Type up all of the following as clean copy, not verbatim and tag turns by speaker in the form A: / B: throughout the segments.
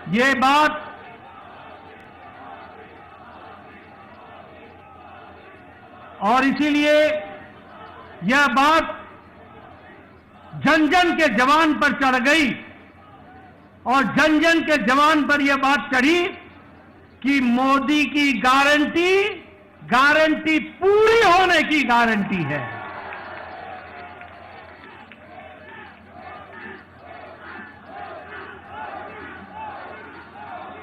A: ये बात और इसीलिए यह बात जन जन के जवान पर चढ़ गई और जन जन के जवान पर यह बात चढ़ी कि मोदी की गारंटी पूरी होने की गारंटी है।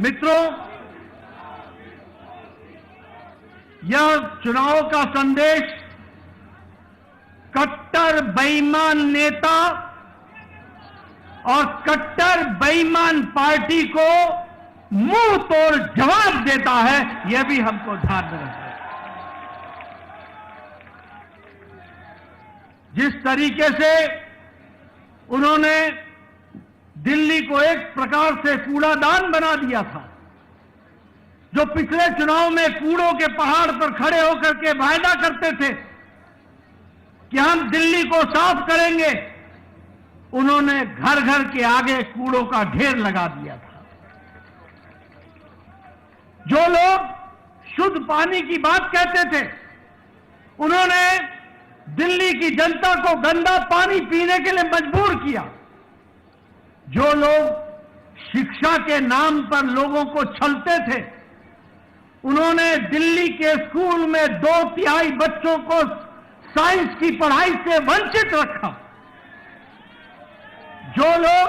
A: मित्रों, यह चुनाव का संदेश कट्टर बेईमान नेता और कट्टर बेईमान पार्टी को मुंह तोड़ जवाब देता है, यह भी हमको ध्यान में रखना है। जिस तरीके से उन्होंने दिल्ली को एक प्रकार से कूड़ादान बना दिया था, जो पिछले चुनाव में कूड़ों के पहाड़ पर खड़े होकर के वायदा करते थे कि हम दिल्ली को साफ करेंगे, उन्होंने घर घर के आगे कूड़ों का ढेर लगा दिया था। जो लोग शुद्ध पानी की बात कहते थे, उन्होंने दिल्ली की जनता को गंदा पानी पीने के लिए मजबूर किया। जो लोग शिक्षा के नाम पर लोगों को छलते थे, उन्होंने दिल्ली के स्कूल में 2/3 बच्चों को साइंस की पढ़ाई से वंचित रखा। जो लोग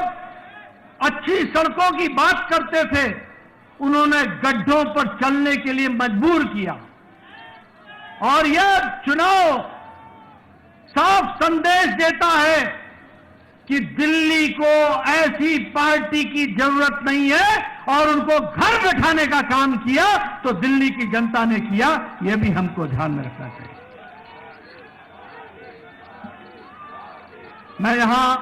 A: अच्छी सड़कों की बात करते थे, उन्होंने गड्ढों पर चलने के लिए मजबूर किया। और यह चुनाव साफ संदेश देता है कि दिल्ली को ऐसी पार्टी की जरूरत नहीं है और उनको घर बैठाने का काम किया तो दिल्ली की जनता ने किया, यह भी हमको ध्यान में रखना चाहिए। मैं यहां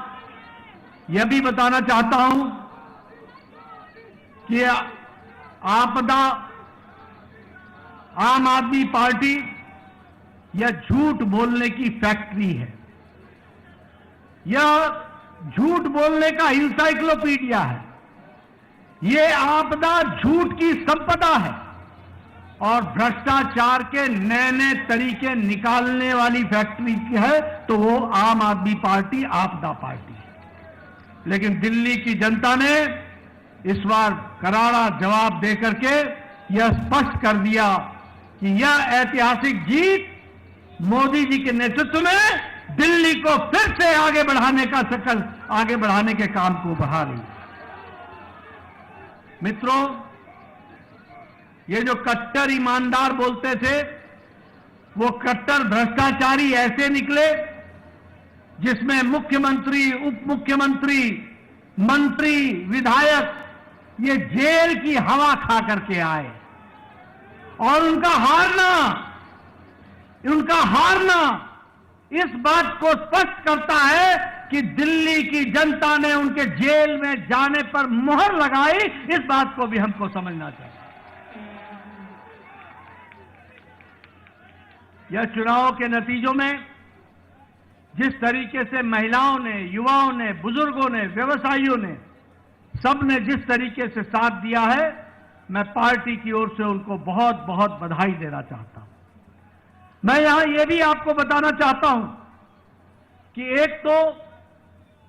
A: यह भी बताना चाहता हूं कि आपदा आम आदमी पार्टी यह झूठ बोलने की फैक्ट्री है। यह झूठ बोलने का इंसाइक्लोपीडिया है। यह आपदा झूठ की संपदा है और भ्रष्टाचार के नए नए तरीके निकालने वाली फैक्ट्री है तो वो आम आदमी पार्टी आपदा पार्टी है। लेकिन दिल्ली की जनता ने इस बार करारा जवाब देकर के यह स्पष्ट कर दिया कि यह ऐतिहासिक जीत मोदी जी के नेतृत्व में दिल्ली को फिर से आगे बढ़ाने के काम को बढ़ा रही है। मित्रों, ये जो कट्टर ईमानदार बोलते थे, वो कट्टर भ्रष्टाचारी ऐसे निकले जिसमें मुख्यमंत्री, उप मुख्यमंत्री, मंत्री, विधायक ये जेल की हवा खा करके आए। और उनका हारना इस बात को स्पष्ट करता है कि दिल्ली की जनता ने उनके जेल में जाने पर मुहर लगाई। इस बात को भी हमको समझना चाहिए। यह चुनाव के नतीजों में जिस तरीके से महिलाओं ने, युवाओं ने, बुजुर्गों ने, व्यवसायियों ने, सबने जिस तरीके से साथ दिया है, मैं पार्टी की ओर से उनको बहुत बहुत बधाई देना चाहता हूं। मैं यहां यह भी आपको बताना चाहता हूं कि एक तो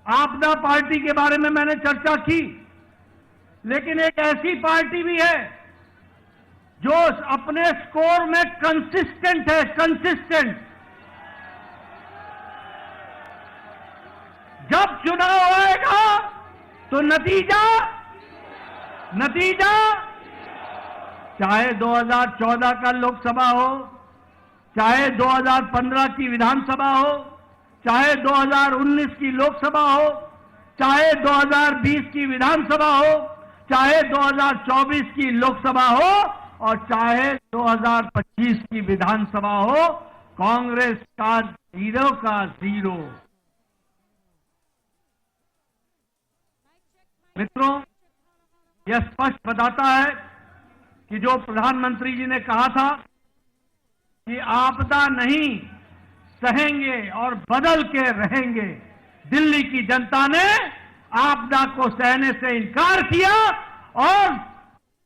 A: आपदा पार्टी के बारे में मैंने चर्चा की, लेकिन एक ऐसी पार्टी भी है जो अपने स्कोर में कंसिस्टेंट है। जब चुनाव आएगा तो नतीजा चाहे 2014 का लोकसभा हो, चाहे 2015 की विधानसभा हो, चाहे 2019 की लोकसभा हो, चाहे 2020 की विधानसभा हो, चाहे 2024 की लोकसभा हो और चाहे 2025 की विधानसभा हो, कांग्रेस का 0 का 0। मित्रों, यह स्पष्ट बताता है कि जो प्रधानमंत्री जी ने कहा था कि आपदा नहीं सहेंगे और बदल के रहेंगे, दिल्ली की जनता ने आपदा को सहने से इनकार किया और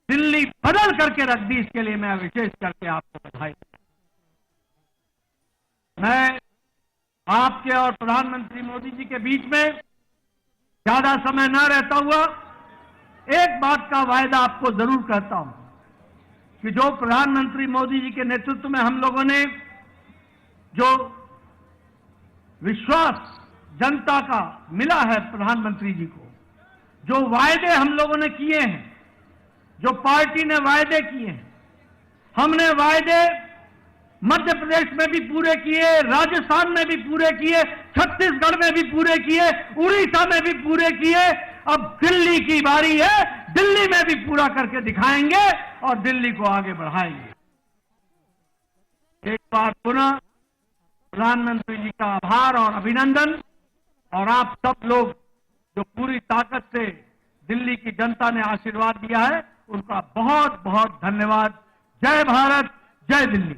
A: दिल्ली बदल करके रख दी। इसके लिए मैं विशेष करके आपको बधाई देता हूं। मैं आपके और प्रधानमंत्री मोदी जी के बीच में ज्यादा समय न रहता हुआ एक बात का वायदा आपको जरूर करता हूं कि जो प्रधानमंत्री मोदी जी के नेतृत्व में हम लोगों ने जो विश्वास जनता का मिला है प्रधानमंत्री जी को, जो वायदे हम लोगों ने किए हैं, जो पार्टी ने वायदे किए हैं, हमने वायदे मध्य प्रदेश में भी पूरे किए, राजस्थान में भी पूरे किए, छत्तीसगढ़ में भी पूरे किए, उड़ीसा में भी पूरे किए। अब दिल्ली की बारी है, दिल्ली में भी पूरा करके दिखाएंगे और दिल्ली को आगे बढ़ाएंगे। एक बार पुनः प्रधानमंत्री जी का आभार और अभिनंदन, और आप सब लोग जो पूरी ताकत से दिल्ली की जनता ने आशीर्वाद दिया है, उनका बहुत बहुत धन्यवाद। जय भारत, जय दिल्ली।